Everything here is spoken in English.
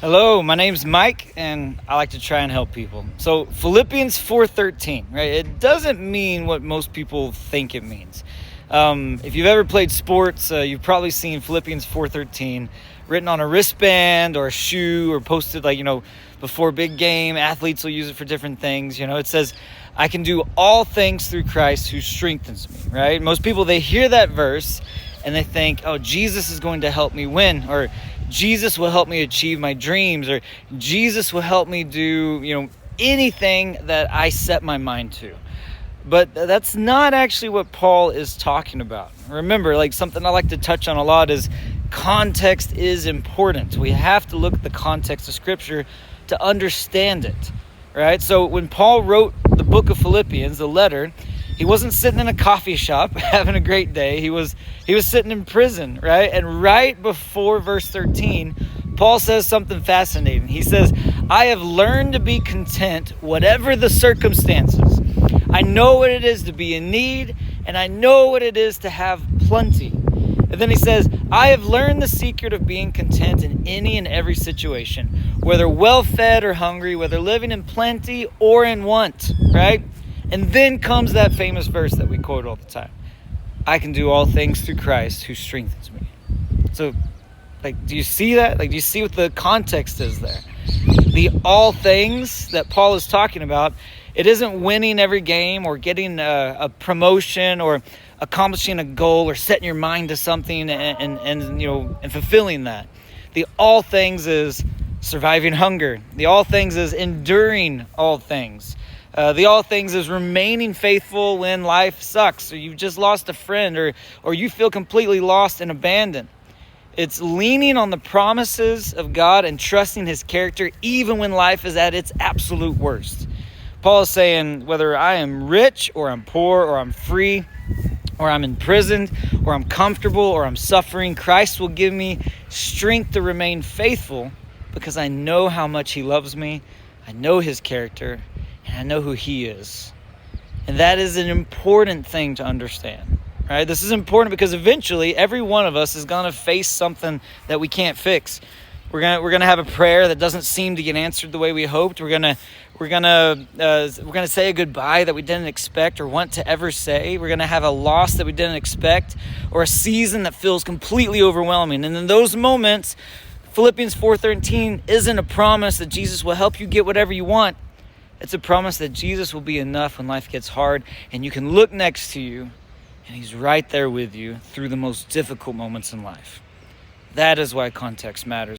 Hello, my name's Mike, and I like to try and help people. So Philippians 4:13, right? It doesn't mean what most people think it means. If you've ever played sports, you've probably seen Philippians 4:13 written on a wristband or a shoe or posted before a big game. Athletes will use it for different things. It says, I can do all things through Christ who strengthens me, right? Most people, they hear that verse and they think, oh, Jesus is going to help me win, or Jesus will help me achieve my dreams, or Jesus will help me do, anything that I set my mind to. But that's not actually what Paul is talking about. Remember, something I like to touch on a lot is context is important. We have to look at the context of Scripture to understand it, right? So when Paul wrote the book of Philippians, the letter, he wasn't sitting in a coffee shop having a great day. He was sitting in prison, right? And right before verse 13, Paul says something fascinating. He says, I have learned to be content whatever the circumstances. I know what it is to be in need, and I know what it is to have plenty. And then he says, I have learned the secret of being content in any and every situation, whether well-fed or hungry, whether living in plenty or in want, right? And then comes that famous verse that we quote all the time. I can do all things through Christ who strengthens me. So, do you see that? Do you see what the context is there? The all things that Paul is talking about, it isn't winning every game or getting a promotion or accomplishing a goal or setting your mind to something and fulfilling that. The all things is surviving hunger. The all things is enduring all things. The all things is remaining faithful when life sucks, or you've just lost a friend, or you feel completely lost and abandoned. It's leaning on the promises of God and trusting His character even when life is at its absolute worst. Paul is saying, whether I am rich or I'm poor or I'm free or I'm imprisoned or I'm comfortable or I'm suffering, Christ will give me strength to remain faithful because I know how much He loves me, I know His character, and I know who He is. And that is an important thing to understand, right? This is important because eventually every one of us is going to face something that we can't fix. We're gonna have a prayer that doesn't seem to get answered the way we hoped. We're gonna say a goodbye that we didn't expect or want to ever say. We're gonna have a loss that we didn't expect, or a season that feels completely overwhelming. And in those moments, Philippians 4:13 isn't a promise that Jesus will help you get whatever you want. It's a promise that Jesus will be enough when life gets hard, and you can look next to you, and He's right there with you through the most difficult moments in life. That is why context matters.